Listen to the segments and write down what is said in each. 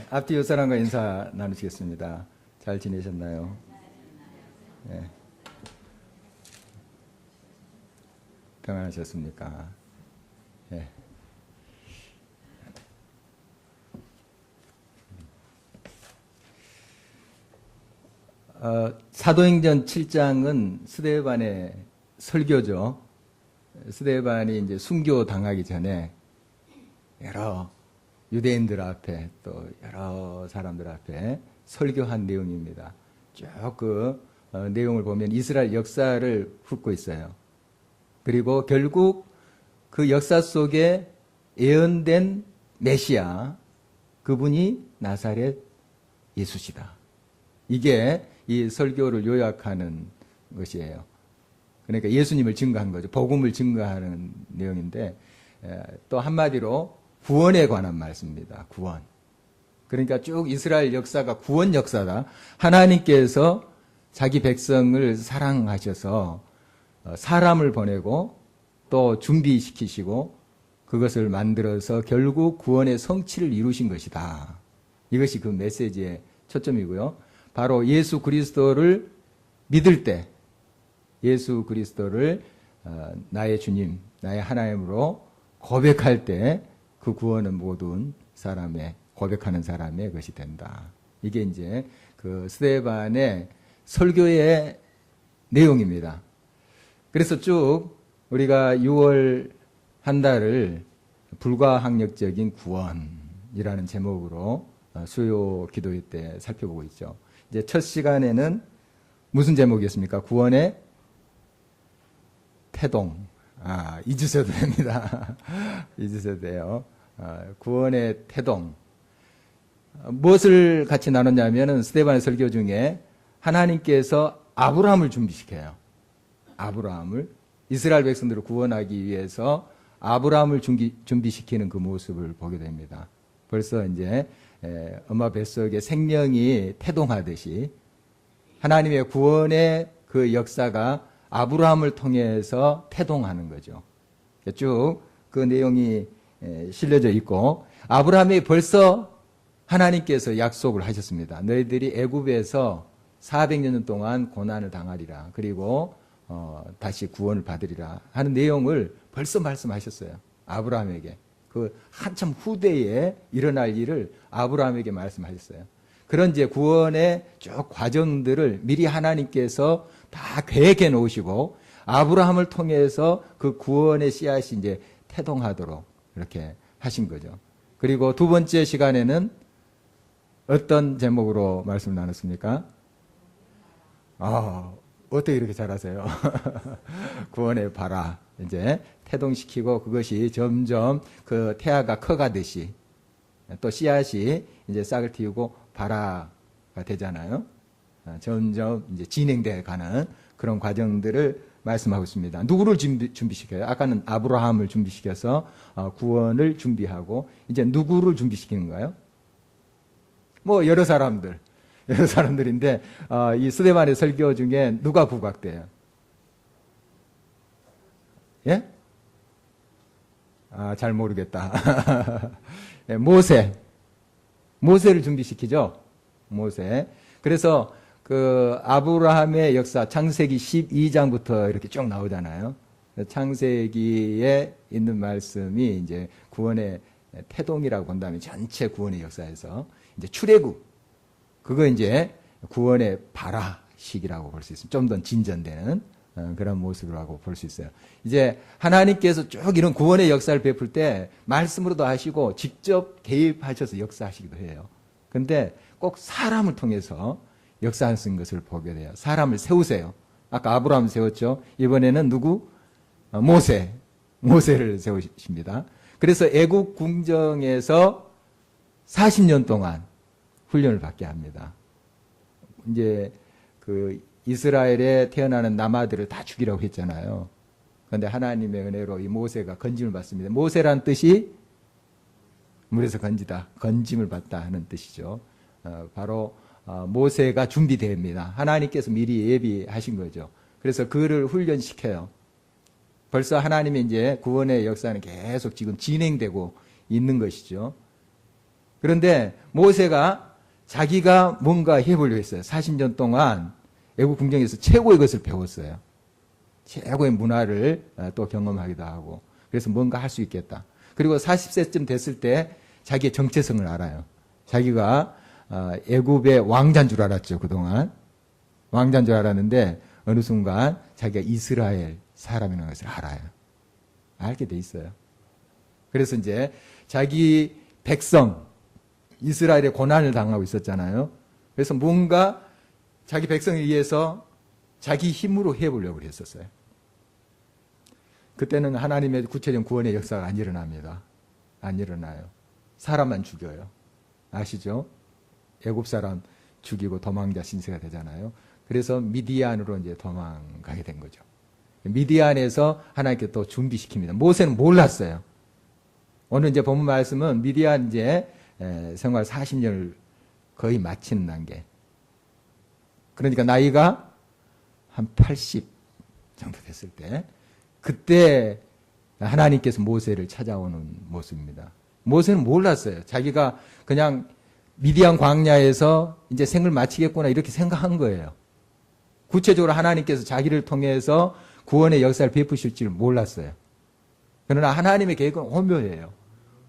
앞뒤 옆 사람과 인사 나누시겠습니다. 잘 지내셨나요? 네. 평안하셨습니까? 네. 사도행전 7장은 스데반의 설교죠. 스데반이 이제 순교 당하기 전에 여러 유대인들 앞에 또 여러 사람들 앞에 설교한 내용입니다. 쭉 그 내용을 보면 이스라엘 역사를 훑고 있어요. 그리고 결국 그 역사 속에 예언된 메시아, 그분이 나사렛 예수시다. 이게 이 설교를 요약하는 것이에요. 그러니까 예수님을 증거한 거죠. 복음을 증거하는 내용인데, 또 한마디로 구원에 관한 말씀입니다. 구원. 그러니까 쭉 이스라엘 역사가 구원 역사다. 하나님께서 자기 백성을 사랑하셔서 사람을 보내고 또 준비시키시고 그것을 만들어서 결국 구원의 성취를 이루신 것이다. 이것이 그 메시지의 초점이고요. 바로 예수 그리스도를 믿을 때, 예수 그리스도를 나의 주님, 나의 하나님으로 고백할 때 그 구원은 모든 사람의, 고백하는 사람의 것이 된다. 이게 이제 그 스데반의 설교의 내용입니다. 그래서 쭉 우리가 6월 한 달을 불가항력적인 구원이라는 제목으로 수요 기도회 때 살펴보고 있죠. 이제 첫 시간에는 무슨 제목이었습니까? 구원의 태동. 잊으셔도 됩니다. 잊으셔도 돼요. 구원의 태동. 무엇을 같이 나눴냐면은 스데반의 설교 중에 하나님께서 아브라함을 준비시켜요. 아브라함을. 이스라엘 백성들을 구원하기 위해서 아브라함을 준비시키는 그 모습을 보게 됩니다. 벌써 이제 엄마 뱃속에 생명이 태동하듯이 하나님의 구원의 그 역사가 아브라함을 통해서 태동하는 거죠. 쭉 그 내용이 실려져 있고, 아브라함이 벌써 하나님께서 약속을 하셨습니다. 너희들이 애굽에서 400년 동안 고난을 당하리라. 그리고 다시 구원을 받으리라 하는 내용을 벌써 말씀하셨어요. 아브라함에게. 그 한참 후대에 일어날 일을 아브라함에게 말씀하셨어요. 그런 이제 구원의 쭉 과정들을 미리 하나님께서 다 계획해 놓으시고 아브라함을 통해서 그 구원의 씨앗이 이제 태동하도록 이렇게 하신 거죠. 그리고 두 번째 시간에는 어떤 제목으로 말씀을 나눴습니까? 어떻게 이렇게 잘하세요? 구원의 바라. 이제 태동시키고 그것이 점점 그 태아가 커가듯이 또 씨앗이 이제 싹을 틔우고 바라가 되잖아요. 점점 이제 진행돼 가는 그런 과정들을 말씀하고 있습니다. 누구를 준비시켜요? 아까는 아브라함을 준비시켜서 구원을 준비하고 이제 누구를 준비시키는가요? 뭐 여러 사람들인데 이 스데반의 설교 중에 누가 부각돼요? 예? 잘 모르겠다. 모세를 준비시키죠. 모세. 그래서 그 아브라함의 역사 창세기 12장부터 이렇게 쭉 나오잖아요. 창세기에 있는 말씀이 이제 구원의 태동이라고 본다면 전체 구원의 역사에서 이제 출애굽, 그거 이제 구원의 발화식이라고 볼 수 있습니다. 좀 더 진전되는 그런 모습이라고 볼 수 있어요. 이제 하나님께서 쭉 이런 구원의 역사를 베풀 때 말씀으로도 하시고 직접 개입하셔서 역사하시기도 해요. 근데 꼭 사람을 통해서 역사하신 것을 보게 돼요. 사람을 세우세요. 아까 아브라함 세웠죠. 이번에는 누구? 모세를 세우십니다. 그래서 애국 궁정에서 40년 동안 훈련을 받게 합니다. 이제 그 이스라엘에 태어나는 남아들을 다 죽이라고 했잖아요. 그런데 하나님의 은혜로 이 모세가 건짐을 받습니다. 모세란 뜻이 물에서 건지다, 건짐을 받다 하는 뜻이죠. 바로 모세가 준비됩니다. 하나님께서 미리 예비하신 거죠. 그래서 그를 훈련시켜요. 벌써 하나님의 이제 구원의 역사는 계속 지금 진행되고 있는 것이죠. 그런데 모세가 자기가 뭔가 해보려고 했어요. 40년 동안 애국 궁정에서 최고의 것을 배웠어요. 최고의 문화를 또 경험하기도 하고. 그래서 뭔가 할 수 있겠다. 그리고 40세쯤 됐을 때 자기의 정체성을 알아요. 자기가 애굽의 왕자인 줄 알았죠, 그동안. 왕자인 줄 알았는데 어느 순간 자기가 이스라엘 사람이라는 것을 알아요. 알게 돼 있어요. 그래서 이제 자기 백성 이스라엘의 고난을 당하고 있었잖아요. 그래서 뭔가 자기 백성을 위해서 자기 힘으로 해보려고 했었어요. 그때는 하나님의 구체적인 구원의 역사가 안 일어납니다. 안 일어나요. 사람만 죽여요. 아시죠? 애굽 사람 죽이고 도망자 신세가 되잖아요. 그래서 미디안으로 이제 도망가게 된 거죠. 미디안에서 하나님께 또 준비시킵니다. 모세는 몰랐어요. 오늘 이제 본문 말씀은 미디안 이제 생활 40년을 거의 마치는 단계. 그러니까 나이가 한 80 정도 됐을 때, 그때 하나님께서 모세를 찾아오는 모습입니다. 모세는 몰랐어요. 자기가 그냥 미디안 광야에서 이제 생을 마치겠구나 이렇게 생각한 거예요. 구체적으로 하나님께서 자기를 통해서 구원의 역사를 베푸실 줄 몰랐어요. 그러나 하나님의 계획은 오묘해요.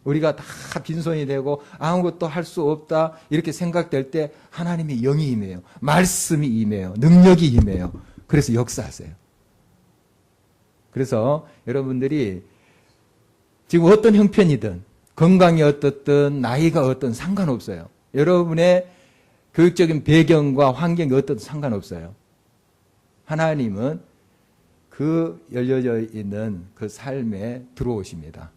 우리가 다 빈손이 되고 아무것도 할 수 없다 이렇게 생각될 때 하나님의 영이 임해요. 말씀이 임해요. 능력이 임해요. 그래서 역사하세요. 그래서 여러분들이 지금 어떤 형편이든 건강이 어떻든 나이가 어떤 상관없어요. 여러분의 교육적인 배경과 환경이 어떻든 상관없어요. 하나님은 그 열려져 있는 그 삶에 들어오십니다.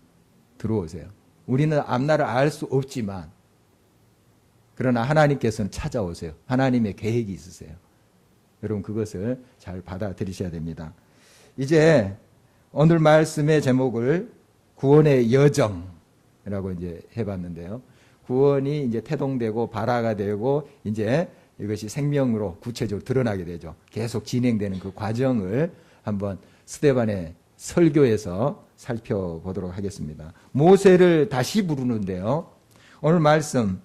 들어오세요. 우리는 앞날을 알 수 없지만 그러나 하나님께서는 찾아오세요. 하나님의 계획이 있으세요. 여러분 그것을 잘 받아들이셔야 됩니다. 이제 오늘 말씀의 제목을 구원의 여정이라고 이제 해봤는데요. 구원이 이제 태동되고 발화가 되고 이제 이것이 생명으로 구체적으로 드러나게 되죠. 계속 진행되는 그 과정을 한번 스데반의 설교에서 살펴보도록 하겠습니다. 모세를 다시 부르는데요. 오늘 말씀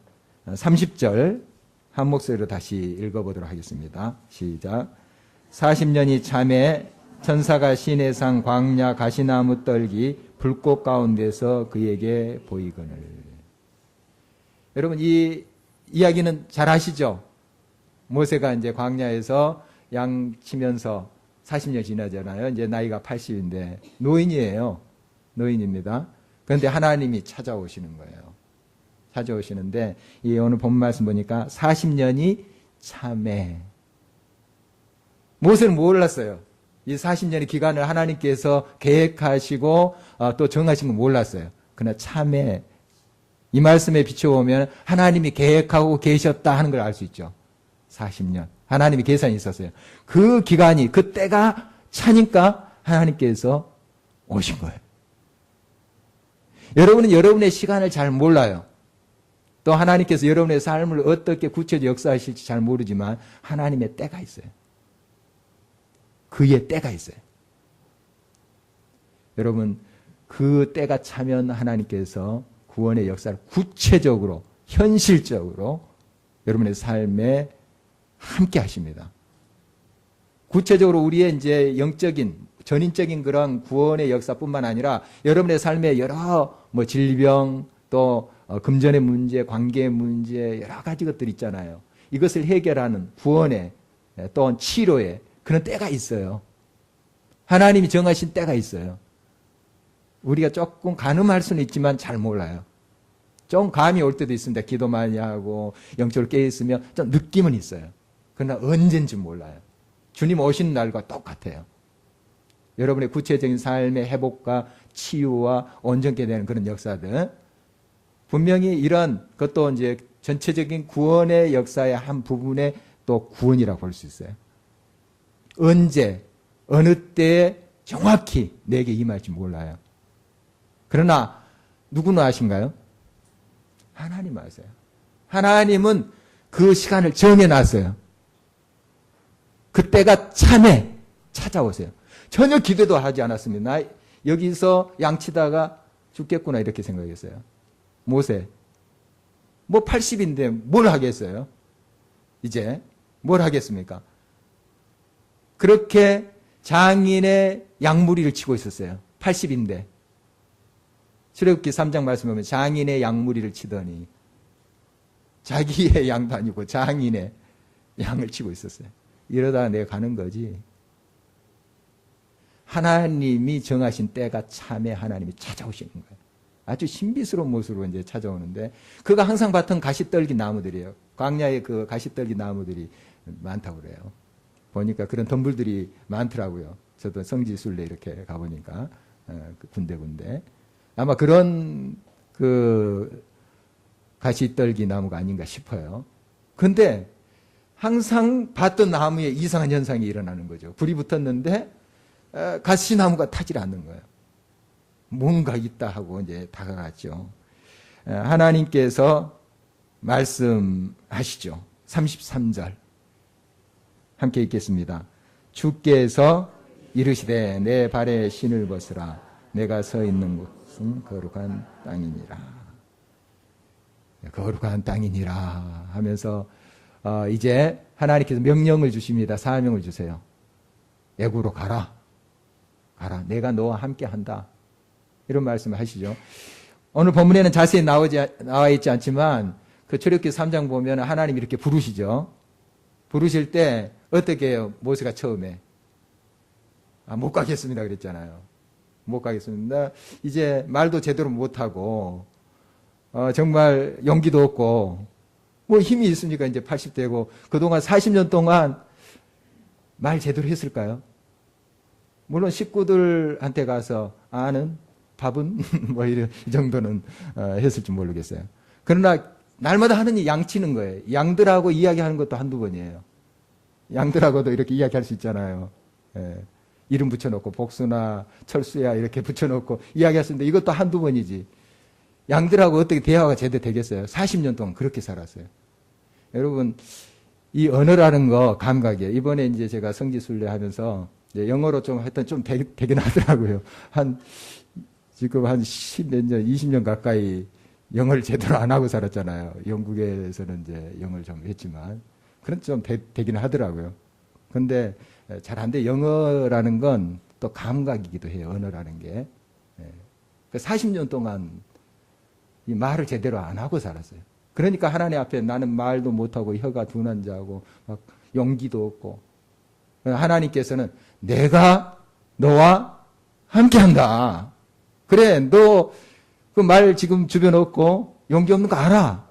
30절 한 목소리로 다시 읽어보도록 하겠습니다. 시작. 40년이 참에 천사가 시내산 광야 가시나무 떨기 불꽃 가운데서 그에게 보이거늘. 여러분 이 이야기는 잘 아시죠? 모세가 이제 광야에서 양 치면서 40년 지나잖아요. 이제 나이가 80인데 노인이에요. 노인입니다. 그런데 하나님이 찾아오시는 거예요. 찾아오시는데 이 오늘 본 말씀 보니까 40년이 참에. 모세는 몰랐어요. 이 40년의 기간을 하나님께서 계획하시고 또 정하신 건 몰랐어요. 그러나 참에 이 말씀에 비춰보면 하나님이 계획하고 계셨다 하는 걸 알 수 있죠. 40년. 하나님이 계산이 있었어요. 그 기간이, 그 때가 차니까 하나님께서 오신 거예요. 여러분은 여러분의 시간을 잘 몰라요. 또 하나님께서 여러분의 삶을 어떻게 구체적으로 역사하실지 잘 모르지만 하나님의 때가 있어요. 그의 때가 있어요. 여러분, 그 때가 차면 하나님께서 구원의 역사를 구체적으로, 현실적으로 여러분의 삶에 함께 하십니다. 구체적으로 우리의 이제 영적인, 전인적인 그런 구원의 역사뿐만 아니라 여러분의 삶에 여러 질병, 또 금전의 문제, 관계의 문제, 여러 가지 것들이 있잖아요. 이것을 해결하는 구원의 또 치료의 그런 때가 있어요. 하나님이 정하신 때가 있어요. 우리가 조금 가늠할 수는 있지만 잘 몰라요. 좀 감이 올 때도 있습니다. 기도 많이 하고 영적으로 깨어있으면 좀 느낌은 있어요. 그러나 언젠지 몰라요. 주님 오시는 날과 똑같아요. 여러분의 구체적인 삶의 회복과 치유와 온전케 되는 그런 역사들, 분명히 이런 것도 이제 전체적인 구원의 역사의 한 부분의 또 구원이라고 볼 수 있어요. 언제, 어느 때에 정확히 내게 임할지 몰라요. 그러나 누구는 아신가요? 하나님 아세요. 하나님은 그 시간을 정해놨어요. 그때가 참에 찾아오세요. 전혀 기대도 하지 않았습니다. 나 여기서 양치다가 죽겠구나 이렇게 생각했어요. 모세, 뭐 80인데 뭘 하겠어요? 이제 뭘 하겠습니까? 그렇게 장인의 양무리를 치고 있었어요. 80인데. 출애굽기 3장 말씀 보면 장인의 양무리를 치더니 자기의 양도 아니고 장인의 양을 치고 있었어요. 이러다가 내가 가는 거지. 하나님이 정하신 때가 참에 하나님이 찾아오시는 거예요. 아주 신비스러운 모습으로 이제 찾아오는데, 그가 항상 봤던 가시떨기 나무들이에요. 광야에 그 가시떨기 나무들이 많다고 그래요. 보니까 그런 덤불들이 많더라고요. 저도 성지순례 이렇게 가보니까, 군데군데. 아마 그런 그 가시떨기 나무가 아닌가 싶어요. 근데 항상 봤던 나무에 이상한 현상이 일어나는 거죠. 불이 붙었는데, 가시나무가 타질 않는 거예요. 뭔가 있다 하고 이제 다가갔죠. 하나님께서 말씀하시죠. 33절. 함께 읽겠습니다. 주께서 이르시되 내 발에 신을 벗으라. 내가 서 있는 곳은 거룩한 땅이니라. 거룩한 땅이니라 하면서 이제 하나님께서 명령을 주십니다. 사명을 주세요. 애굽으로 가라. 가라. 내가 너와 함께 한다. 이런 말씀을 하시죠. 오늘 본문에는 자세히 나와 있지 않지만 그 출애굽기 3장 보면 하나님 이렇게 부르시죠. 부르실 때 어떻게 해요? 모세가 처음에 못 가겠습니다 그랬잖아요. 못 가겠습니다. 이제 말도 제대로 못하고 정말 용기도 없고 뭐 힘이 있으니까 이제 80대고 그동안 40년 동안 말 제대로 했을까요? 물론 식구들한테 가서 아는 밥은 뭐 이 정도는 했을지 모르겠어요. 그러나 날마다 하느니 양치는 거예요. 양들하고 이야기하는 것도 한두 번이에요. 양들하고도 이렇게 이야기할 수 있잖아요. 예. 이름 붙여놓고 복수나 철수야 이렇게 붙여놓고 이야기할 수 있는데 이것도 한두 번이지. 양들하고 어떻게 대화가 제대로 되겠어요? 40년 동안 그렇게 살았어요. 여러분 이 언어라는 거 감각이에요. 이번에 이제 제가 성지순례 하면서 영어로 좀 하여튼 좀 되긴 하더라고요. 지금 한 10몇 년, 20년 가까이 영어를 제대로 안 하고 살았잖아요. 영국에서는 이제 영어를 좀 했지만. 그런 좀 되긴 하더라고요. 근데 잘 안 돼. 영어라는 건 또 감각이기도 해요. 언어라는 게. 40년 동안 이 말을 제대로 안 하고 살았어요. 그러니까 하나님 앞에 나는 말도 못하고 혀가 둔한 자고 막 용기도 없고 하나님께서는 내가 너와 함께 한다. 그래, 너 그 말 지금 주변 없고 용기 없는 거 알아.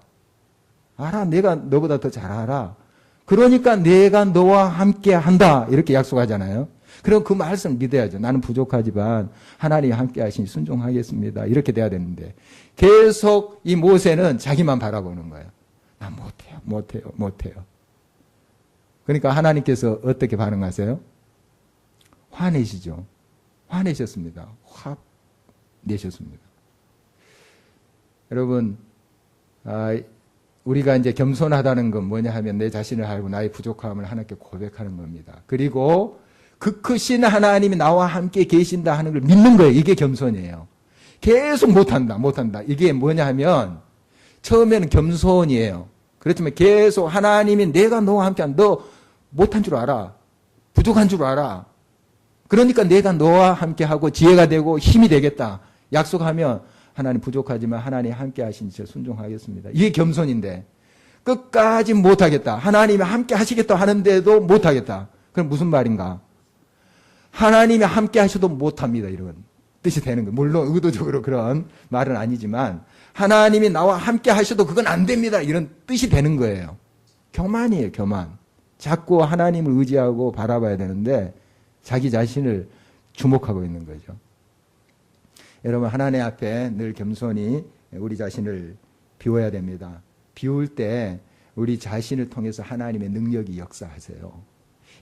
알아. 내가 너보다 더 잘 알아. 그러니까 내가 너와 함께 한다. 이렇게 약속하잖아요. 그럼 그 말씀을 믿어야죠. 나는 부족하지만 하나님이 함께 하시니 순종하겠습니다. 이렇게 돼야 되는데 계속 이 모세는 자기만 바라보는 거예요. 난 못해요. 그러니까 하나님께서 어떻게 반응하세요? 화내시죠. 화내셨습니다. 확 내셨습니다. 여러분, 우리가 이제 겸손하다는 건 뭐냐 하면 내 자신을 알고 나의 부족함을 하나님께 고백하는 겁니다. 그리고 그 크신 하나님이 나와 함께 계신다 하는 걸 믿는 거예요. 이게 겸손이에요. 계속 못한다. 이게 뭐냐 하면 처음에는 겸손이에요. 그렇지만 계속 하나님이 내가 너와 함께한 너 못한 줄 알아. 부족한 줄 알아. 그러니까 내가 너와 함께하고 지혜가 되고 힘이 되겠다. 약속하면 하나님 부족하지만 하나님 함께 하시니 제가 순종하겠습니다. 이게 겸손인데 끝까지 못하겠다. 하나님이 함께 하시겠다 하는데도 못하겠다. 그럼 무슨 말인가? 하나님이 함께 하셔도 못합니다. 이런 뜻이 되는 거예요. 물론 의도적으로 그런 말은 아니지만 하나님이 나와 함께 하셔도 그건 안 됩니다. 이런 뜻이 되는 거예요. 교만이에요. 교만. 자꾸 하나님을 의지하고 바라봐야 되는데 자기 자신을 주목하고 있는 거죠. 여러분 하나님 앞에 늘 겸손히 우리 자신을 비워야 됩니다. 비울 때 우리 자신을 통해서 하나님의 능력이 역사하세요.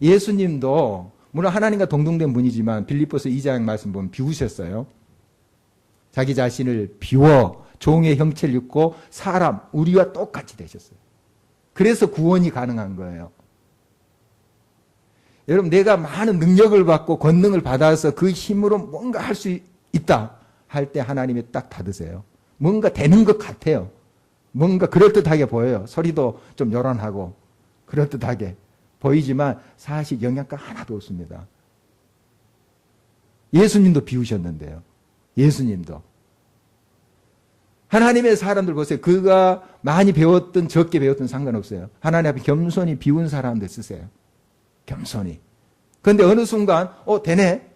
예수님도 물론 하나님과 동등된 분이지만 빌립보서 2장 말씀 보면 비우셨어요. 자기 자신을 비워 종의 형체를 입고 사람 우리와 똑같이 되셨어요. 그래서 구원이 가능한 거예요. 여러분 내가 많은 능력을 받고 권능을 받아서 그 힘으로 뭔가 할 수 있다 할 때 하나님이 딱 닫으세요. 뭔가 되는 것 같아요. 뭔가 그럴듯하게 보여요. 소리도 좀 요란하고 그럴듯하게 보이지만 사실 영양가 하나도 없습니다. 예수님도 비우셨는데요. 예수님도. 하나님의 사람들 보세요. 그가 많이 배웠든 적게 배웠든 상관없어요. 하나님 앞에 겸손히 비운 사람들 쓰세요. 겸손히. 그런데 어느 순간 되네.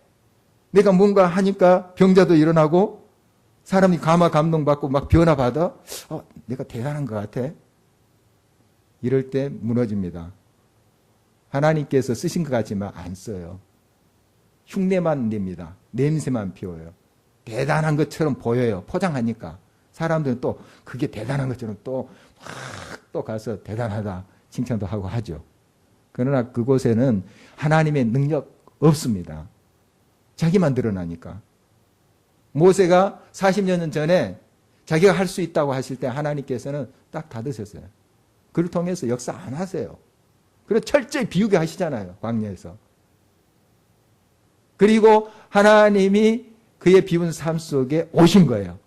내가 뭔가 하니까 병자도 일어나고 사람이 감동받고 막 변화받아. 내가 대단한 것 같아. 이럴 때 무너집니다. 하나님께서 쓰신 것 같지만 안 써요. 흉내만 냅니다. 냄새만 피워요. 대단한 것처럼 보여요. 포장하니까. 사람들은 또 그게 대단한 것처럼 또 가서 대단하다 칭찬도 하고 하죠. 그러나 그곳에는 하나님의 능력 없습니다. 자기만 드러나니까. 모세가 40년 전에 자기가 할 수 있다고 하실 때 하나님께서는 딱 닫으셨어요. 그를 통해서 역사 안 하세요. 그래서 철저히 비우게 하시잖아요. 광야에서. 그리고 하나님이 그의 비운 삶 속에 오신 거예요.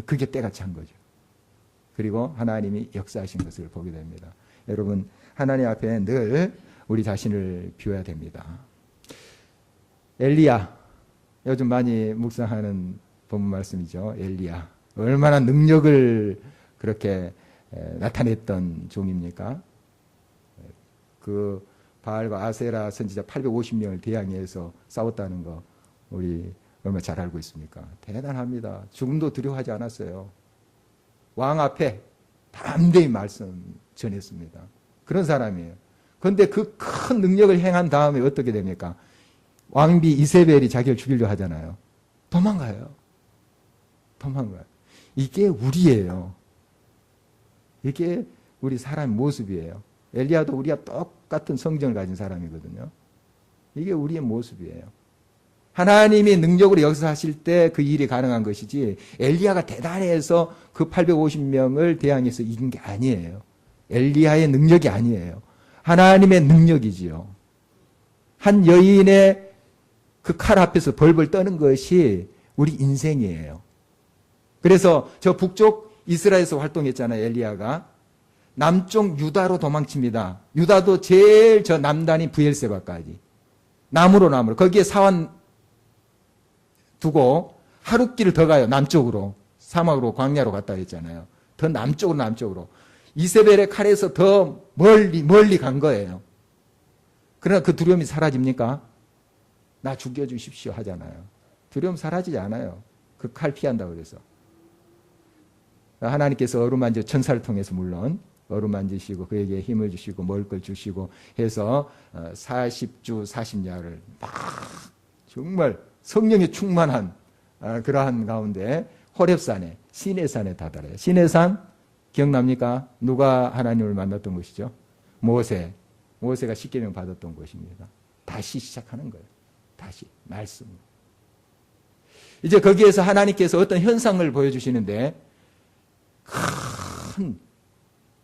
그게 때가 찬 거죠. 그리고 하나님이 역사하신 것을 보게 됩니다. 여러분, 하나님 앞에 늘 우리 자신을 비워야 됩니다. 엘리야, 요즘 많이 묵상하는 본문 말씀이죠. 엘리야. 얼마나 능력을 그렇게 나타냈던 종입니까? 그 바알과 아세라 선지자 850명을 대항해서 싸웠다는 거 우리 얼마나 잘 알고 있습니까? 대단합니다. 죽음도 두려워하지 않았어요. 왕 앞에 담대히 말씀 전했습니다. 그런 사람이에요. 그런데 그 큰 능력을 행한 다음에 어떻게 됩니까? 왕비 이세벨이 자기를 죽이려 하잖아요. 도망가요. 이게 우리예요. 이게 우리 사람의 모습이에요. 엘리야도 우리와 똑같은 성정을 가진 사람이거든요. 이게 우리의 모습이에요. 하나님이 능력으로 역사하실 때 그 일이 가능한 것이지 엘리야가 대단해서 그 850명을 대항해서 이긴 게 아니에요. 엘리야의 능력이 아니에요. 하나님의 능력이지요. 한 여인의 그 칼 앞에서 벌벌 떠는 것이 우리 인생이에요. 그래서 저 북쪽 이스라엘에서 활동했잖아요. 엘리야가. 남쪽 유다로 도망칩니다. 유다도 제일 저 남단인 브엘세바까지. 나무로. 거기에 사원 두고 하룻길을 더 가요. 남쪽으로. 사막으로 광야로 갔다 했잖아요. 더 남쪽으로. 이세벨의 칼에서 더 멀리 간 거예요. 그러나 그 두려움이 사라집니까? 나 죽여주십시오 하잖아요. 두려움 사라지지 않아요. 그 칼 피한다고 그래서. 하나님께서 어루만져 천사를 통해서 물론 어루만지시고 그에게 힘을 주시고 먹을 걸 주시고 해서 40주 40야를 막 정말 성령에 충만한 그러한 가운데 호렙산에 시내산에 다다라요. 시내산 기억납니까? 누가 하나님을 만났던 것이죠? 모세가 십계명 받았던 것입니다. 다시 시작하는 거예요. 다시 말씀. 이제 거기에서 하나님께서 어떤 현상을 보여주시는데 큰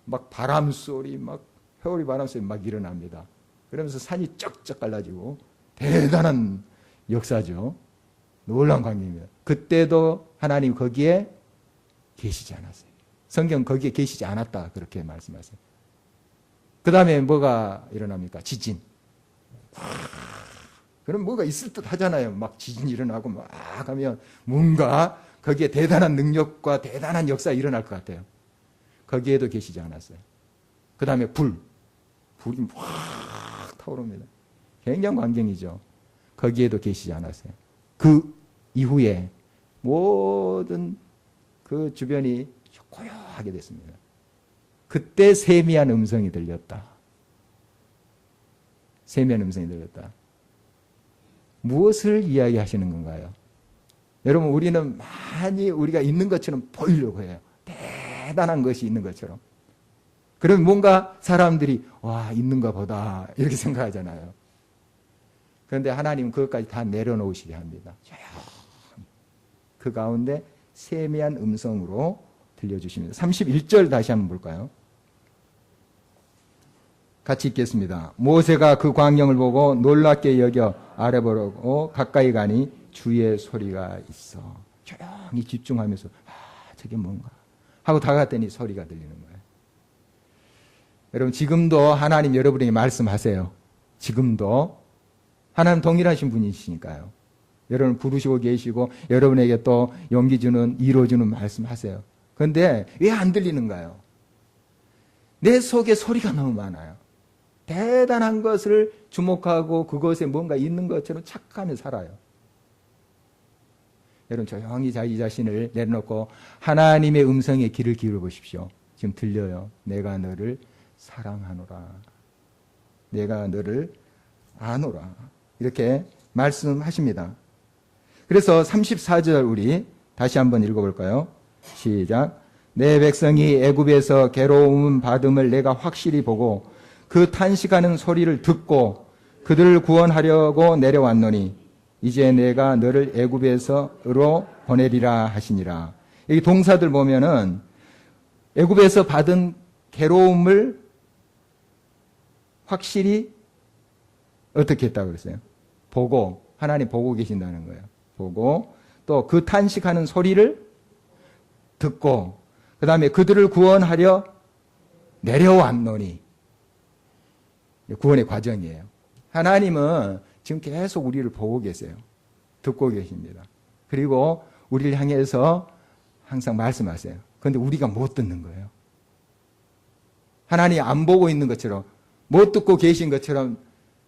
막 바람 소리, 막 회오리 바람 소리 막 일어납니다. 그러면서 산이 쩍쩍 갈라지고 대단한 역사죠. 놀라운 광경입니다. 그때도 하나님 거기에 계시지 않았어요. 성경 거기에 계시지 않았다 그렇게 말씀하세요. 그 다음에 뭐가 일어납니까? 지진. 그럼 뭐가 있을 듯 하잖아요. 막 지진이 일어나고 막 하면 뭔가 거기에 대단한 능력과 대단한 역사 일어날 것 같아요. 거기에도 계시지 않았어요. 그 다음에 불이 확 타오릅니다. 굉장한 광경이죠. 거기에도 계시지 않았어요. 그 이후에 모든 그 주변이 고요하게 됐습니다. 그때 세미한 음성이 들렸다. 세미한 음성이 들렸다. 무엇을 이야기하시는 건가요? 여러분, 우리는 많이 우리가 있는 것처럼 보이려고 해요. 대단한 것이 있는 것처럼. 그러면 뭔가 사람들이 와, 있는가 보다 이렇게 생각하잖아요. 그런데 하나님은 그것까지 다 내려놓으시게 합니다. 그 가운데 세미한 음성으로 들려주십니다. 31절 다시 한번 볼까요? 같이 읽겠습니다. 모세가 그 광경을 보고 놀랍게 여겨 아래보려고 가까이 가니 주의 소리가 있어. 조용히 집중하면서 저게 뭔가 하고 다가갔더니 소리가 들리는 거예요. 여러분, 지금도 하나님 여러분에게 말씀하세요. 지금도. 하나님 동일하신 분이시니까요. 여러분 부르시고 계시고 여러분에게 또 용기 주는, 이루어주는 말씀하세요. 그런데 왜 안 들리는가요? 내 속에 소리가 너무 많아요. 대단한 것을 주목하고 그것에 뭔가 있는 것처럼 착각하며 살아요. 여러분 조용히 자기 자신을 내려놓고 하나님의 음성에 귀를 기울여 보십시오. 지금 들려요. 내가 너를 사랑하노라. 내가 너를 아노라. 이렇게 말씀하십니다. 그래서 34절 우리 다시 한번 읽어볼까요? 시작. 내 백성이 애굽에서 괴로움 받음을 내가 확실히 보고 그 탄식하는 소리를 듣고 그들을 구원하려고 내려왔노니 이제 내가 너를 애굽에서로 보내리라 하시니라. 여기 동사들 보면은 애굽에서 받은 괴로움을 확실히 어떻게 했다고 그랬어요? 보고, 하나님 보고 계신다는 거예요. 보고, 또 그 탄식하는 소리를 듣고, 그 다음에 그들을 구원하려 내려왔노니. 구원의 과정이에요. 하나님은 지금 계속 우리를 보고 계세요. 듣고 계십니다. 그리고 우리를 향해서 항상 말씀하세요. 그런데 우리가 못 듣는 거예요. 하나님이 안 보고 있는 것처럼, 못 듣고 계신 것처럼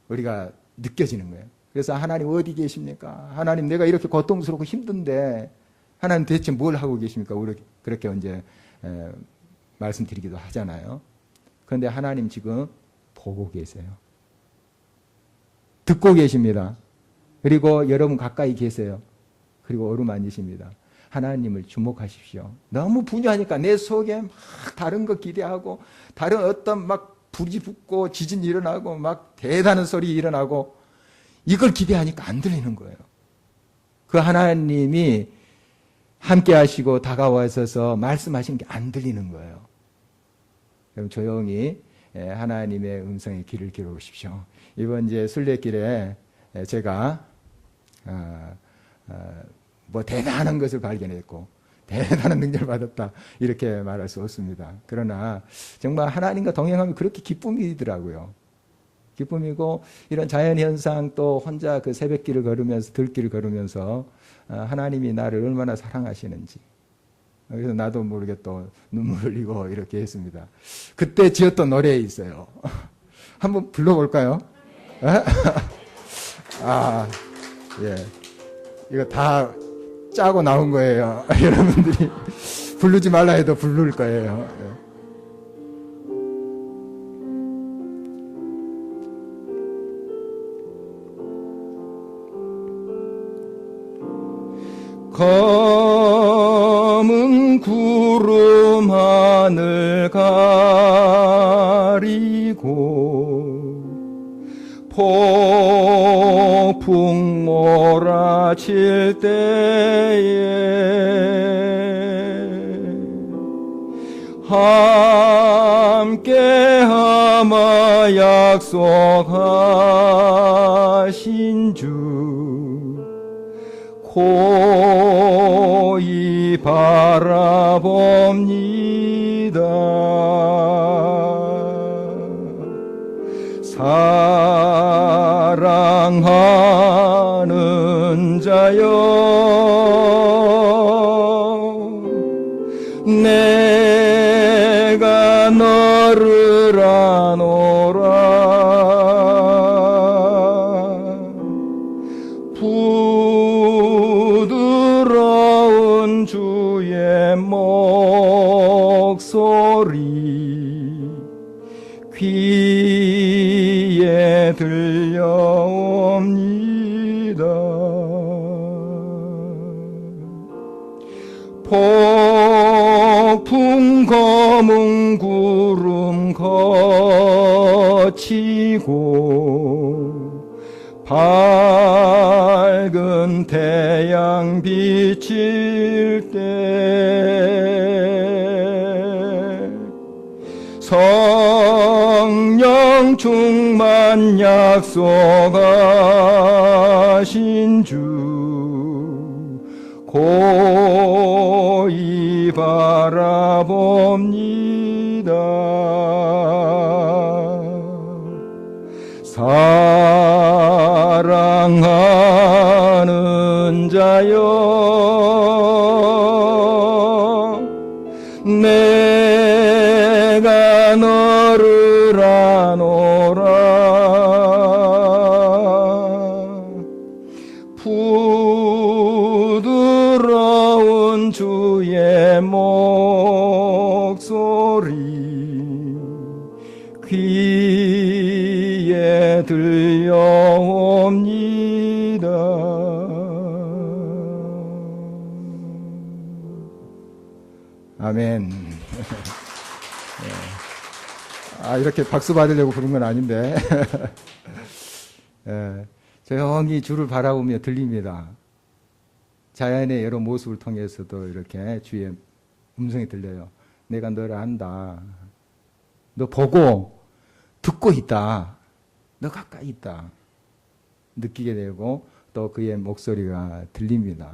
우리가 느껴지는 거예요. 그래서 하나님 어디 계십니까? 하나님 내가 이렇게 고통스럽고 힘든데 하나님 대체 뭘 하고 계십니까? 그렇게 이제 말씀드리기도 하잖아요. 그런데 하나님 지금 보고 계세요. 듣고 계십니다. 그리고 여러분 가까이 계세요. 그리고 어루만지십니다. 하나님을 주목하십시오. 너무 분주하니까 내 속에 막 다른 거 기대하고 다른 어떤 막 불이 붙고 지진이 일어나고 막 대단한 소리 일어나고 이걸 기대하니까 안 들리는 거예요. 그 하나님이 함께 하시고 다가와셔서 말씀하시는 게 안 들리는 거예요. 그럼 조용히 하나님의 음성에 귀를 기울여 보십시오. 이번 이제 순례길에 제가 뭐 대단한 것을 발견했고 대단한 능력을 받았다 이렇게 말할 수 없습니다. 그러나 정말 하나님과 동행하면 그렇게 기쁨이더라고요. 기쁨이고 이런 자연현상 또 혼자 그 새벽길을 걸으면서 들길을 걸으면서 하나님이 나를 얼마나 사랑하시는지 그래서 나도 모르게 또 눈물 흘리고 이렇게 했습니다. 그때 지었던 노래 있어요. 한번 불러볼까요? 예. 이거 다 짜고 나온 거예요. 여러분들이 부르지 말라 해도 부를 거예요. 검은 구름 하늘 가리고 폭풍 몰아칠 때에 함께하마 약속하신 주 고이 바라봅니다. 사랑하는 자여 내가 너를 아노라. 부드러운 주의 목소리 귀에 들려옵니다. 폭풍 검은 구름 거치고 밝은 태양 비칠 때 성령 충만 약속하신 주 고이 다시 바라봅니다. 사랑하는 자여, 내가 너를 아노라. 부드러운 주의 목소리 귀에 들려옵니다. 아멘. 이렇게 박수 받으려고 부른 건 아닌데. 조용히 주를 바라보며 들립니다. 자연의 여러 모습을 통해서도 이렇게 주의 음성이 들려요. 내가 너를 안다. 너 보고 듣고 있다. 너 가까이 있다. 느끼게 되고 또 그의 목소리가 들립니다.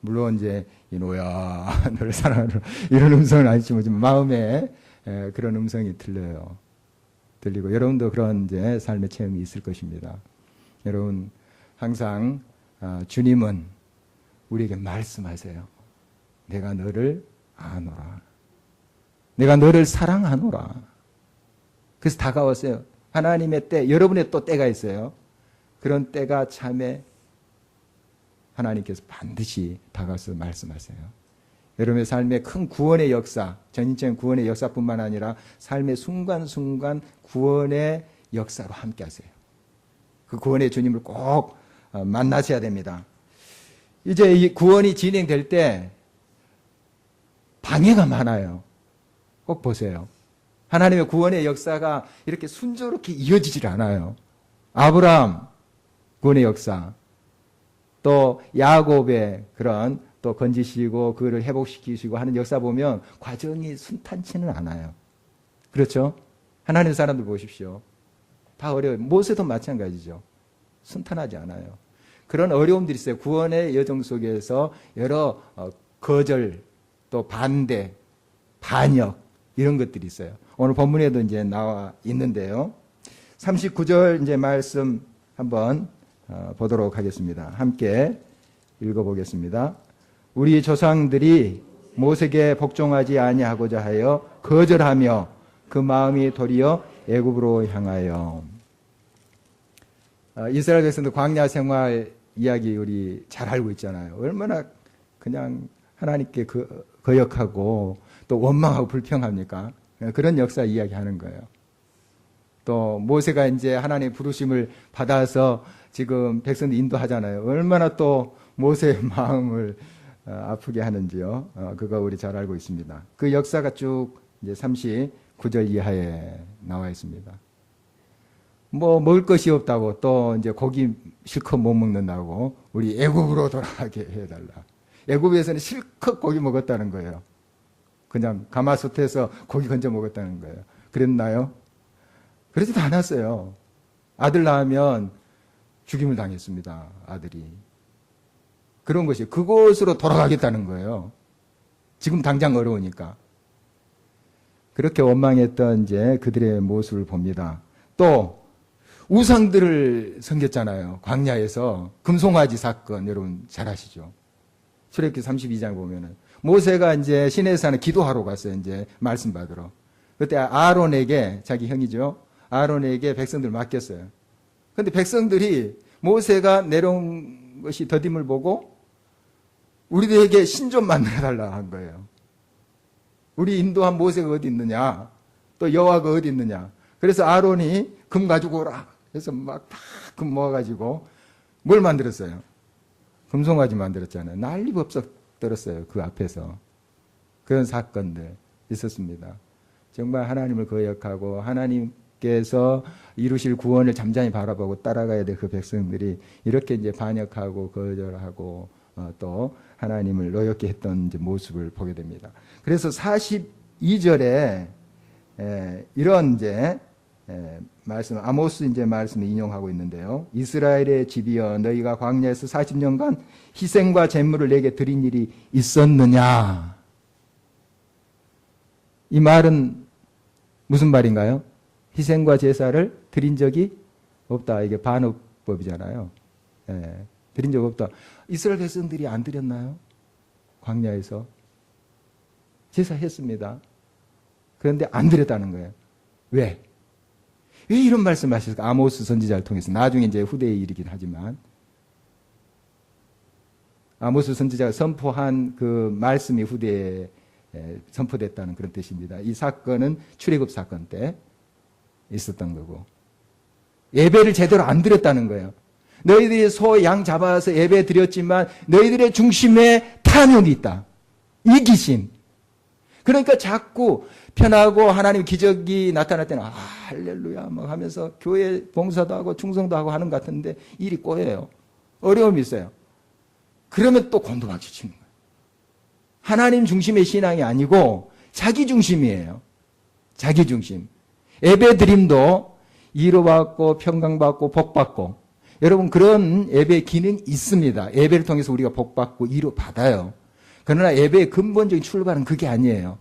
물론 이제 이노야 너를 사랑하는 이런 음성은 아니지만 마음에 그런 음성이 들려요. 들리고 여러분도 그런 이제 삶의 체험이 있을 것입니다. 여러분 항상 주님은 우리에게 말씀하세요. 내가 너를 아노라. 내가 너를 사랑하노라. 그래서 다가왔어요. 하나님의 때, 여러분의 또 때가 있어요. 그런 때가 참에 하나님께서 반드시 다가와서 말씀하세요. 여러분의 삶의 큰 구원의 역사, 전인적인 구원의 역사뿐만 아니라 삶의 순간순간 구원의 역사로 함께 하세요. 그 구원의 주님을 꼭 만나셔야 됩니다. 이제 이 구원이 진행될 때 방해가 많아요. 꼭 보세요. 하나님의 구원의 역사가 이렇게 순조롭게 이어지질 않아요. 아브라함 구원의 역사, 또 야곱의 그런 또 건지시고 그를 회복시키시고 하는 역사 보면 과정이 순탄치는 않아요. 그렇죠? 하나님의 사람들 보십시오. 다 어려워요. 모세도 마찬가지죠. 순탄하지 않아요. 그런 어려움들이 있어요. 구원의 여정 속에서 여러 거절, 또 반대, 반역 이런 것들이 있어요. 오늘 본문에도 이제 나와 있는데요. 39절 이제 말씀 한번 보도록 하겠습니다. 함께 읽어보겠습니다. 우리 조상들이 모세에게 복종하지 아니하고자 하여 거절하며 그 마음이 도리어 애굽으로 향하여. 이스라엘 백성들 광야 생활 이야기 우리 잘 알고 있잖아요. 얼마나 그냥 하나님께 거역하고 또 원망하고 불평합니까? 그런 역사 이야기하는 거예요. 또 모세가 이제 하나님의 부르심을 받아서 지금 백성들 인도하잖아요. 얼마나 또 모세의 마음을 아프게 하는지요. 그거 우리 잘 알고 있습니다. 그 역사가 쭉 이제 39절 이하에 나와 있습니다. 뭐 먹을 것이 없다고 또 이제 고기 실컷 못 먹는다고 우리 애굽으로 돌아가게 해달라. 애굽에서는 실컷 고기 먹었다는 거예요. 그냥 가마솥에서 고기 건져 먹었다는 거예요. 그랬나요? 그러지도 않았어요. 아들 낳으면 죽임을 당했습니다. 아들이. 그런 것이 그곳으로 돌아가겠다는 거예요. 지금 당장 어려우니까. 그렇게 원망했던 이제 그들의 모습을 봅니다. 또 우상들을 섬겼잖아요. 광야에서 금송아지 사건 여러분 잘 아시죠? 출애굽기 32장 보면은 모세가 이제 시내에 사는 기도하러 갔어요. 이제 말씀 받으러. 그때 아론에게 자기 형이죠. 아론에게 백성들 맡겼어요. 근데 백성들이 모세가 내려온 것이 더딤을 보고 우리들에게 신 좀 만들어달라 한 거예요. 우리 인도한 모세가 어디 있느냐? 또 여호와가 어디 있느냐? 그래서 아론이 금 가지고 오라. 그래서 막 다 금 모아가지고 뭘 만들었어요? 금송아지 만들었잖아요. 난리법석 떨었어요. 그 앞에서. 그런 사건들 있었습니다. 정말 하나님을 거역하고 하나님께서 이루실 구원을 잠잠히 바라보고 따라가야 될 그 백성들이 이렇게 이제 반역하고 거절하고 또 하나님을 노엽게 했던 이제 모습을 보게 됩니다. 그래서 42절에 이런 이제 말씀, 아모스 이제 말씀을 인용하고 있는데요. 이스라엘의 집이여 너희가 광야에서 40년간 희생과 제물을 내게 드린 일이 있었느냐? 이 말은 무슨 말인가요? 희생과 제사를 드린 적이 없다. 이게 반어법이잖아요. 예, 드린 적 없다. 이스라엘 백성들이 안 드렸나요? 광야에서. 제사했습니다. 그런데 안 드렸다는 거예요. 왜? 왜 이런 말씀을 하셨을까? 아모스 선지자를 통해서. 나중에 이제 후대의 일이긴 하지만. 아모스 선지자가 선포한 그 말씀이 후대에 선포됐다는 그런 뜻입니다. 이 사건은 출애굽 사건 때 있었던 거고. 예배를 제대로 안 드렸다는 거예요. 너희들이 소, 양 잡아서 예배 드렸지만 너희들의 중심에 탐욕이 있다. 이기심. 그러니까 자꾸 편하고 하나님 기적이 나타날 때는 할렐루야 막 하면서 교회 봉사도 하고 충성도 하고 하는 것 같은데 일이 꼬여요. 어려움이 있어요. 그러면 또 곤두박질 치는 거예요. 하나님 중심의 신앙이 아니고 자기 중심이에요. 자기 중심. 예배 드림도 위로받고 평강받고 복받고, 여러분 그런 예배의 기능이 있습니다. 예배를 통해서 우리가 복받고 위로받아요. 그러나 예배의 근본적인 출발은 그게 아니에요.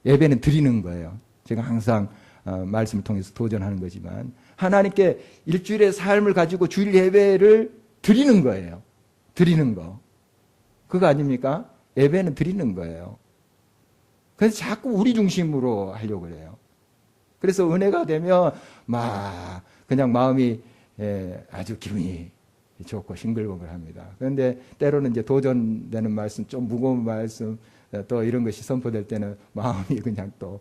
예배는 드리는 거예요. 제가 항상 말씀을 통해서 도전하는 거지만 하나님께 일주일의 삶을 가지고 주일 예배를 드리는 거예요. 드리는 거. 그거 아닙니까? 예배는 드리는 거예요. 그래서 자꾸 우리 중심으로 하려고 그래요. 그래서 은혜가 되면 막 그냥 마음이 아주 기분이 좋고 싱글벙글합니다. 그런데 때로는 이제 도전되는 말씀, 좀 무거운 말씀, 또 이런 것이 선포될 때는 마음이 그냥 또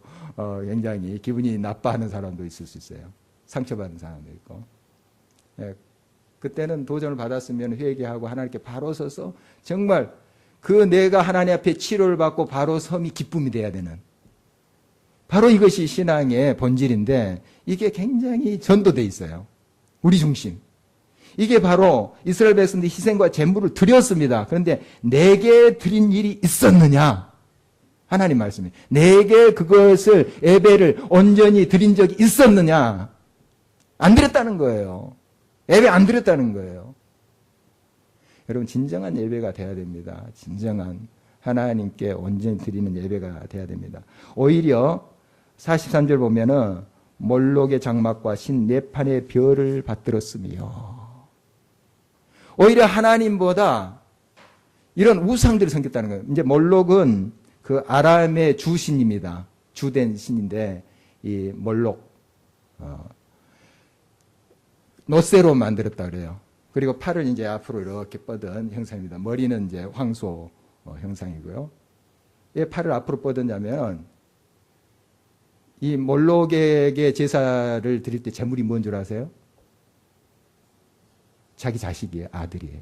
굉장히 기분이 나빠하는 사람도 있을 수 있어요. 상처받는 사람도 있고. 그때는 도전을 받았으면 회개하고 하나님께 바로 서서 정말 그 내가 하나님 앞에 치료를 받고 바로 섬이 기쁨이 돼야 되는, 바로 이것이 신앙의 본질인데 이게 굉장히 전도돼 있어요. 우리 중심. 이게 바로 이스라엘 백성들이 희생과 제물을 드렸습니다. 그런데 내게 드린 일이 있었느냐? 하나님 말씀이. 내게 그것을 예배를 온전히 드린 적이 있었느냐? 안 드렸다는 거예요. 예배 안 드렸다는 거예요. 여러분 진정한 예배가 돼야 됩니다. 진정한 하나님께 온전히 드리는 예배가 돼야 됩니다. 오히려 43절 보면은 몰록의 장막과 신 네판의 별을 받들었으며, 오히려 하나님보다 이런 우상들을 섬겼다는 거예요. 이제 몰록은 그 아람의 주신입니다. 주된 신인데 이 몰록 노쇠로 만들었다 그래요. 그리고 팔을 이제 앞으로 이렇게 뻗은 형상입니다. 머리는 이제 황소 형상이고요. 왜 팔을 앞으로 뻗었냐면 이 몰록에게 제사를 드릴 때 제물이 뭔 줄 아세요? 자기 자식이에요. 아들이에요.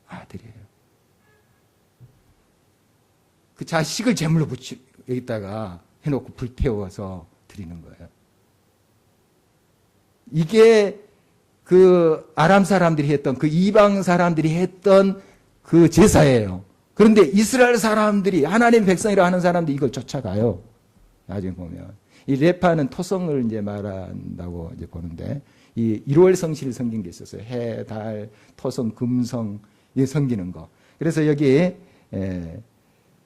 아들이에요. 그 자식을 제물로 여기다가 해놓고 불태워서 드리는 거예요. 이게 그 아람 사람들이 했던, 그 이방 사람들이 했던 그 제사예요. 그런데 이스라엘 사람들이, 하나님 백성이라 하는 사람들이 이걸 쫓아가요. 나중에 보면. 이 레파는 토성을 이제 말한다고 이제 보는데, 이 1월 성실을 섬긴 게 있었어요. 해, 달, 토성, 금성, 이 섬기는 거. 그래서 여기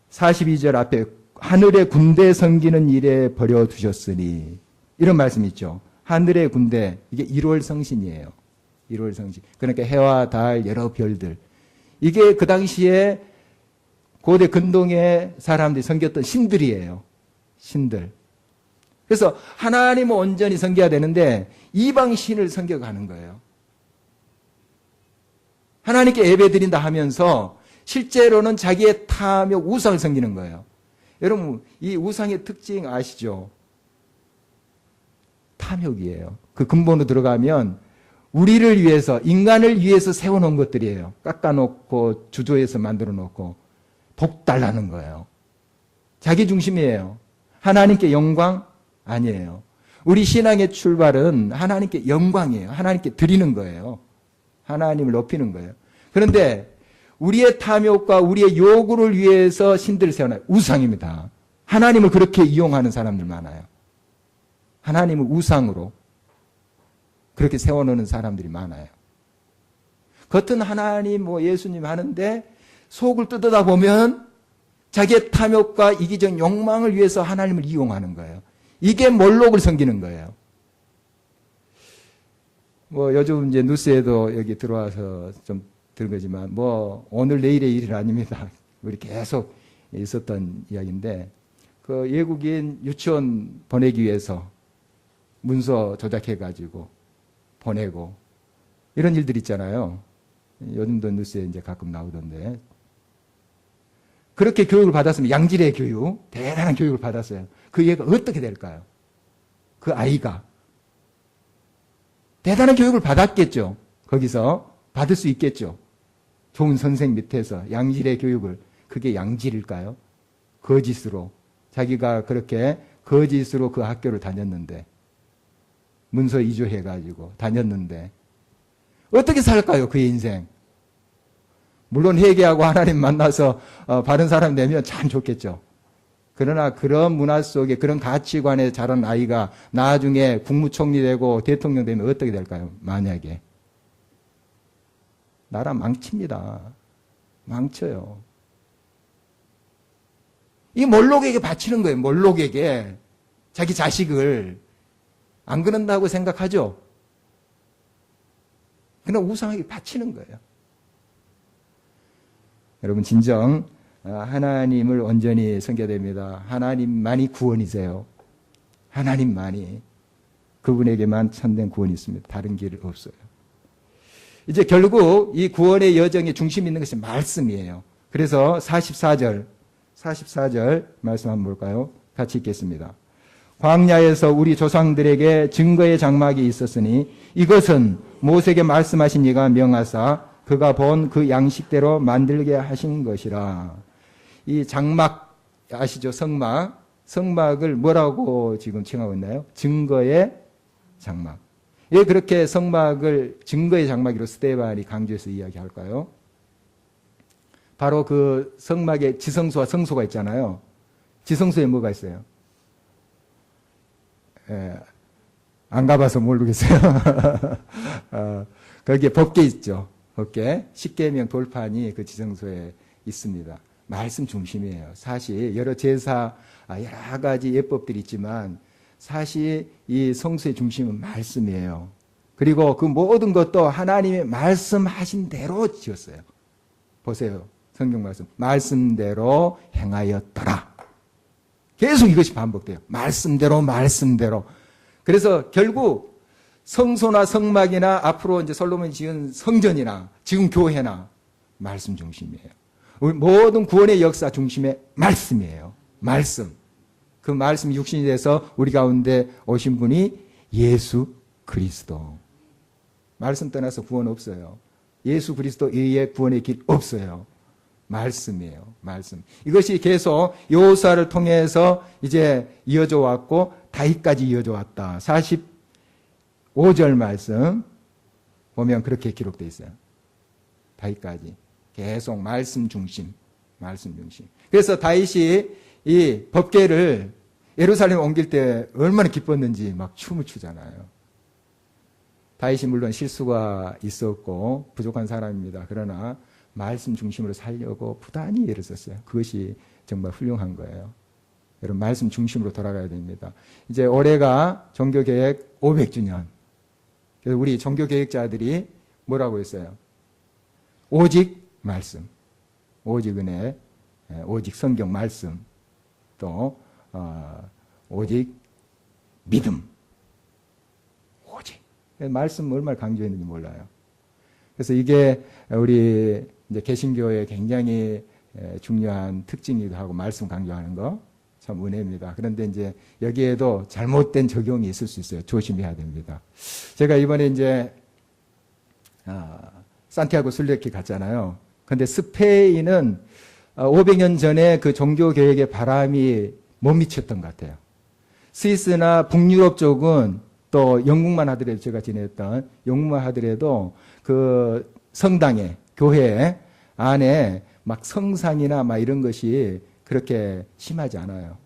42절 앞에 하늘의 군대 섬기는 일에 버려두셨으니, 이런 말씀이 있죠. 하늘의 군대, 이게 1월 성신이에요. 1월 성신. 그러니까 해와 달, 여러 별들. 이게 그 당시에 고대 근동의 사람들이 섬겼던 신들이에요. 신들. 그래서 하나님을 온전히 섬겨야 되는데 이방 신을 섬겨가는 거예요. 하나님께 예배 드린다 하면서 실제로는 자기의 탐욕, 우상을 섬기는 거예요. 여러분, 이 우상의 특징 아시죠? 탐욕이에요. 그 근본으로 들어가면 우리를 위해서, 인간을 위해서 세워놓은 것들이에요. 깎아놓고 주조해서 만들어놓고 복 달라는 거예요. 자기 중심이에요. 하나님께 영광 아니에요. 우리 신앙의 출발은 하나님께 영광이에요. 하나님께 드리는 거예요. 하나님을 높이는 거예요. 그런데 우리의 탐욕과 우리의 요구를 위해서 신들을 세워놔요. 우상입니다. 하나님을 그렇게 이용하는 사람들 많아요. 하나님을 우상으로 그렇게 세워놓는 사람들이 많아요. 겉은 하나님, 예수님 하는데 속을 뜯어다 보면 자기의 탐욕과 이기적 욕망을 위해서 하나님을 이용하는 거예요. 이게 몰록을 섬기는 거예요. 뭐 요즘 이제 뉴스에도 여기 들어와서 좀 들은 거지만 뭐 오늘 내일의 일은 아닙니다. 우리 계속 있었던 이야기인데 그 외국인 유치원 보내기 위해서 문서 조작해가지고 보내고 이런 일들 있잖아요. 요즘도 뉴스에 이제 가끔 나오던데 그렇게 교육을 받았으면 양질의 교육, 대단한 교육을 받았어요. 그 얘가 어떻게 될까요? 그 아이가 대단한 교육을 받았겠죠. 거기서 받을 수 있겠죠. 좋은 선생 밑에서 양질의 교육을. 그게 양질일까요? 거짓으로. 자기가 그렇게 거짓으로 그 학교를 다녔는데 문서 위조해가지고 다녔는데 어떻게 살까요? 그의 인생. 물론 회개하고 하나님 만나서 바른 사람 되면 참 좋겠죠. 그러나 그런 문화 속에 그런 가치관에 자란 아이가 나중에 국무총리 되고 대통령 되면 어떻게 될까요? 만약에. 나라 망칩니다. 망쳐요. 이 몰록에게 바치는 거예요. 몰록에게. 자기 자식을. 안 그런다고 생각하죠? 그냥 우상에게 바치는 거예요. 여러분 진정 하나님을 온전히 섬겨야 됩니다. 하나님만이 구원이세요. 하나님만이. 그분에게만 참된 구원이 있습니다. 다른 길 없어요. 이제 결국 이 구원의 여정의 중심이 있는 것이 말씀이에요. 그래서 44절 말씀 한번 볼까요? 같이 읽겠습니다. 광야에서 우리 조상들에게 증거의 장막이 있었으니 이것은 모세에게 말씀하신 이가 명하사 그가 본 그 양식대로 만들게 하신 것이라. 이 장막 아시죠? 성막을 뭐라고 지금 칭하고 있나요? 증거의 장막. 왜 그렇게 성막을 증거의 장막으로 스데반이 강조해서 이야기할까요? 바로 그 성막에 지성소와 성소가 있잖아요. 지성소에 뭐가 있어요? 안 가봐서 모르겠어요. 거기에 법궤 있죠. 법궤. 십계명 돌판이 그 지성소에 있습니다. 말씀 중심이에요. 사실 여러 제사, 여러 가지 예법들이 있지만 사실 이 성소의 중심은 말씀이에요. 그리고 그 모든 것도 하나님의 말씀하신 대로 지었어요. 보세요. 성경 말씀. 말씀대로 행하였더라. 계속 이것이 반복돼요. 말씀대로. 그래서 결국 성소나 성막이나 앞으로 이제 솔로몬이 지은 성전이나 지금 교회나 말씀 중심이에요. 우리 모든 구원의 역사 중심의 말씀이에요. 말씀. 그 말씀이 육신이 돼서 우리 가운데 오신 분이 예수 그리스도. 말씀 떠나서 구원 없어요. 예수 그리스도 이외에 구원의 길 없어요. 말씀이에요. 말씀. 이것이 계속 여호수아를 통해서 이제 이어져 왔고 다윗까지 이어져 왔다. 45절 말씀 보면 그렇게 기록되어 있어요. 다윗까지. 계속 말씀 중심. 그래서 다윗이 이 법궤를 예루살렘에 옮길 때 얼마나 기뻤는지 막 춤을 추잖아요. 다윗이 물론 실수가 있었고 부족한 사람입니다. 그러나 말씀 중심으로 살려고 부단히 애를 썼어요. 그것이 정말 훌륭한 거예요. 여러분 말씀 중심으로 돌아가야 됩니다. 이제 올해가 종교개혁 500주년. 그래서 우리 종교개혁자들이 뭐라고 했어요? 오직 말씀, 오직 은혜, 오직 성경 말씀, 또 오직 믿음. 오직. 말씀 얼마나 강조했는지 몰라요. 그래서 이게 우리 이제 개신교의 굉장히 중요한 특징이기도 하고 말씀 강조하는 거 참 은혜입니다. 그런데 이제 여기에도 잘못된 적용이 있을 수 있어요. 조심해야 됩니다. 제가 이번에 이제 산티아고 순례길 갔잖아요. 근데 스페인은 500년 전에 그 종교개혁의 바람이 못 미쳤던 것 같아요. 스위스나 북유럽 쪽은 또 영국만 하더라도 제가 지냈던 영국만 하더라도 그 성당에 교회 안에 막 성상이나 막 이런 것이 그렇게 심하지 않아요.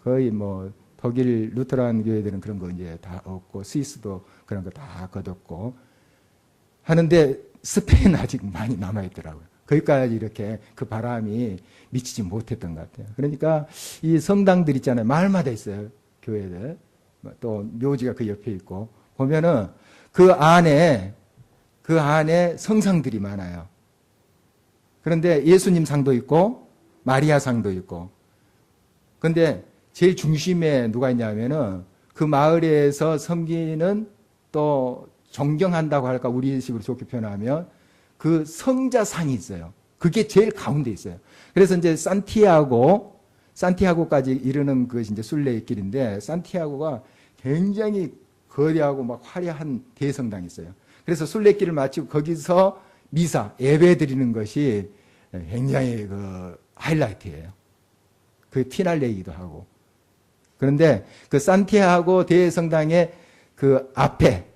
거의 뭐 독일 루터란 교회들은 그런 거 이제 다 없고 스위스도 그런 거 다 거뒀고 하는데 스페인은 아직 많이 남아있더라고요. 거기까지 이렇게 그 바람이 미치지 못했던 것 같아요. 그러니까 이 성당들 있잖아요. 마을마다 있어요. 교회들. 또 묘지가 그 옆에 있고 보면은 그 안에 성상들이 많아요. 그런데 예수님 상도 있고 마리아 상도 있고. 그런데 제일 중심에 누가 있냐면은 그 마을에서 섬기는 또 존경한다고 할까 우리식으로 좋게 표현하면 그 성자상이 있어요. 그게 제일 가운데 있어요. 그래서 이제 산티아고까지 이르는 그것이 이제 순례길인데 산티아고가 굉장히 거대하고 막 화려한 대성당이 있어요. 그래서 순례길을 마치고 거기서 미사, 예배 드리는 것이 굉장히 그 하이라이트예요. 그 피날레이기도 하고. 그런데 그 산티아고 대성당의 그 앞에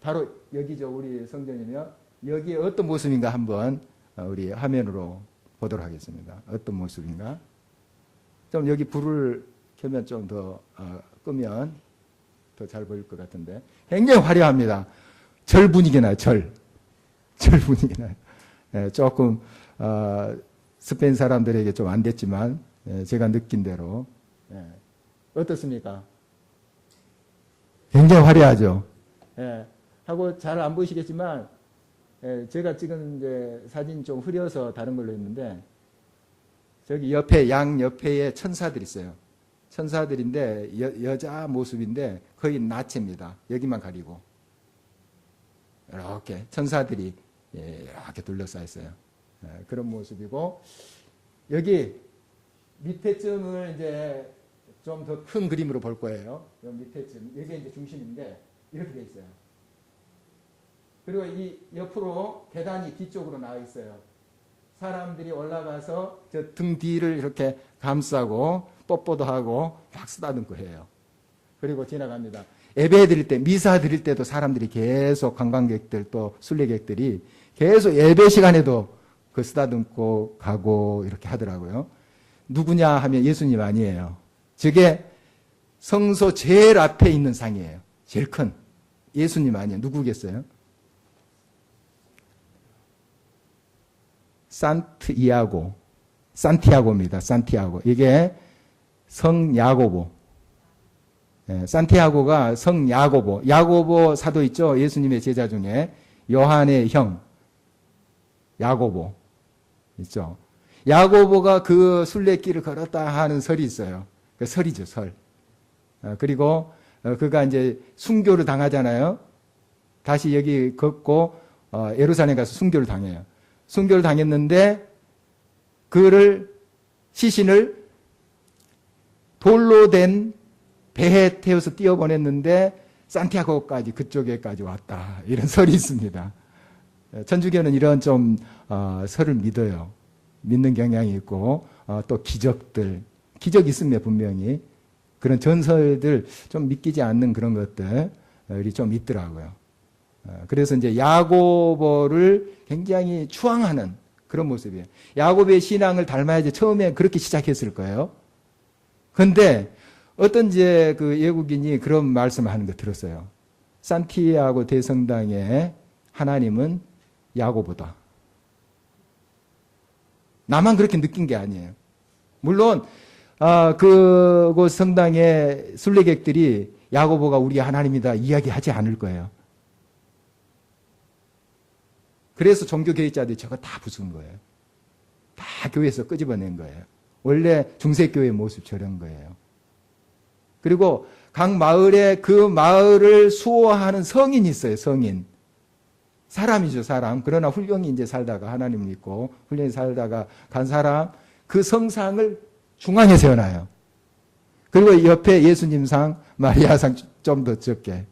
바로 여기죠. 우리 성전이면 여기에 어떤 모습인가 한번 우리 화면으로 보도록 하겠습니다. 어떤 모습인가? 좀 여기 불을 켜면 좀 더 끄면 더 잘 보일 것 같은데 굉장히 화려합니다. 절 분위기 나요. 절 분위기 나요. 예, 조금 스페인 사람들에게 좀 안 됐지만 제가 느낀 대로 어떻습니까? 굉장히 화려하죠. 하고 잘 안 보이시겠지만 제가 찍은 이제 사진 좀 흐려서 다른 걸로 했는데 저기 옆에 양 옆에에 천사들이 있어요. 천사들인데 여자 모습인데 거의 나체입니다. 여기만 가리고 이렇게 천사들이 이렇게 둘러싸여 있어요. 그런 모습이고 여기 밑에쯤을 이제 좀 더 큰 그림으로 볼 거예요. 여기 밑에쯤 여기 이제 중심인데 이렇게 돼 있어요. 그리고 이 옆으로 계단이 뒤쪽으로 나와 있어요. 사람들이 올라가서 저 등 뒤를 이렇게 감싸고 뽀뽀도 하고 막 쓰다듬고 해요. 그리고 지나갑니다. 예배 드릴 때, 미사 드릴 때도 사람들이 계속 관광객들 또 순례객들이 계속 예배 시간에도 그 쓰다듬고 가고 이렇게 하더라고요. 누구냐 하면 예수님 아니에요. 저게 성소 제일 앞에 있는 상이에요. 제일 큰. 예수님 아니에요. 누구겠어요? 산티아고입니다. 산티아고. 이게 성 야고보. 산티아고가 성 야고보. 야고보 사도 있죠? 예수님의 제자 중에 요한의 형 야고보 있죠? 야고보가 그 순례길을 걸었다 하는 설이 있어요. 그 설이죠, 설. 그리고 그가 이제 순교를 당하잖아요. 다시 여기 걷고 예루살렘 가서 순교를 당해요. 순교를 당했는데 그를 시신을 돌로 된 배에 태워서 띄워보냈는데 산티아고까지 그쪽에까지 왔다. 이런 설이 있습니다. 천주교는 이런 좀 설을 믿어요. 믿는 경향이 있고 또 기적이 있습니다. 분명히. 그런 전설들 좀 믿기지 않는 그런 것들이 좀 있더라고요. 그래서 이제 야고보를 굉장히 추앙하는 그런 모습이에요. 야고보의 신앙을 닮아야지 처음에 그렇게 시작했을 거예요. 그런데 어떤 이제 그 외국인이 그런 말씀을 하는 거 들었어요. 산티아고 대성당의 하나님은 야고보다. 나만 그렇게 느낀 게 아니에요. 물론 그곳 성당의 순례객들이 야고보가 우리 하나님이다 이야기하지 않을 거예요. 그래서 종교개혁자들이 저거 다 부순 거예요. 다 교회에서 끄집어낸 거예요. 원래 중세교회의 모습 저런 거예요. 그리고 각 마을에 그 마을을 수호하는 성인이 있어요. 성인. 사람이죠, 사람. 그러나 훌륭히 이제 살다가 하나님 믿고 훌륭히 살다가 간 사람 그 성상을 중앙에 세워놔요. 그리고 옆에 예수님 상, 마리아 상 좀 더 적게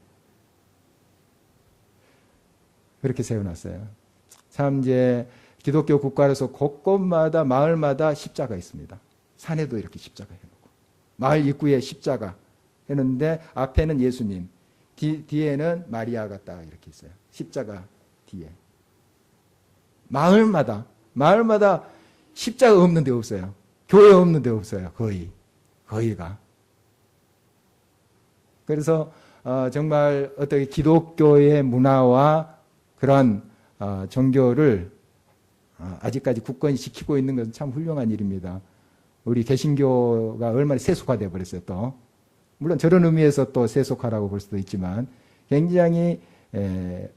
그렇게 세워놨어요. 참 이제 기독교 국가로서 곳곳마다 마을마다 십자가 있습니다. 산에도 이렇게 십자가 해놓고 마을 입구에 십자가 해놓는데 앞에는 예수님, 뒤에는 마리아가 딱 이렇게 있어요. 십자가 뒤에. 마을마다 십자가 없는 데 없어요. 교회 없는 데 없어요. 거의가. 그래서 정말 어떻게 기독교의 문화와 그런 종교를 아직까지 굳건히 지키고 있는 것은 참 훌륭한 일입니다. 우리 개신교가 얼마나 세속화되어 버렸어요, 또. 물론 저런 의미에서 또 세속화라고 볼 수도 있지만 굉장히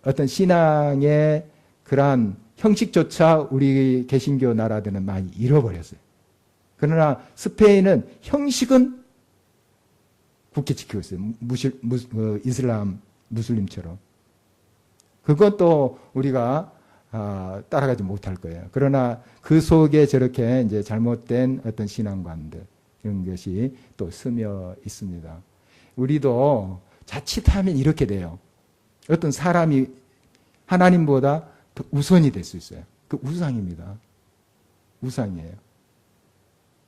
어떤 신앙의 그러한 형식조차 우리 개신교 나라들은 많이 잃어버렸어요. 그러나 스페인은 형식은 굳게 지키고 있어요. 이슬람, 무슬림처럼. 그것도 우리가 따라가지 못할 거예요. 그러나 그 속에 저렇게 이제 잘못된 어떤 신앙관들, 이런 것이 또 스며 있습니다. 우리도 자칫하면 이렇게 돼요. 어떤 사람이 하나님보다 더 우선이 될 수 있어요. 그 우상입니다. 우상이에요.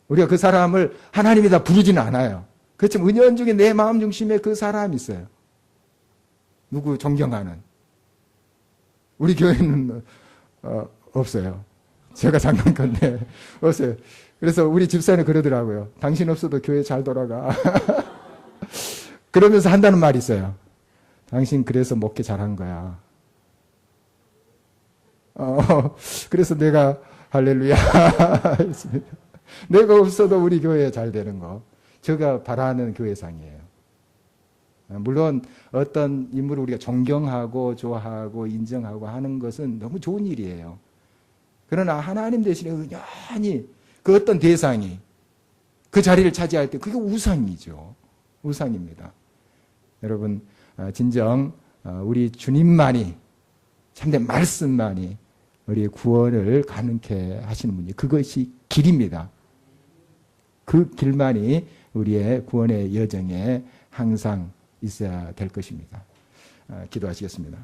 우리가 그 사람을 하나님이다 부르지는 않아요. 그렇지만 은연중에 내 마음 중심에 그 사람이 있어요. 누구 존경하는. 우리 교회는 없어요. 제가 장난 건데 없어요. 그래서 우리 집사는 그러더라고요. 당신 없어도 교회 잘 돌아가. 그러면서 한다는 말이 있어요. 당신 그래서 목회 잘한 거야. 그래서 내가 할렐루야 했습니다. 내가 없어도 우리 교회 잘 되는 거. 제가 바라는 교회상이에요. 물론 어떤 인물을 우리가 존경하고 좋아하고 인정하고 하는 것은 너무 좋은 일이에요. 그러나 하나님 대신에 은연히 그 어떤 대상이 그 자리를 차지할 때 그게 우상이죠. 우상입니다. 여러분 진정 우리 주님만이 참된 말씀만이 우리의 구원을 가능케 하시는 분이 그것이 길입니다. 그 길만이 우리의 구원의 여정에 항상 있어야 될 것입니다. 기도하시겠습니다.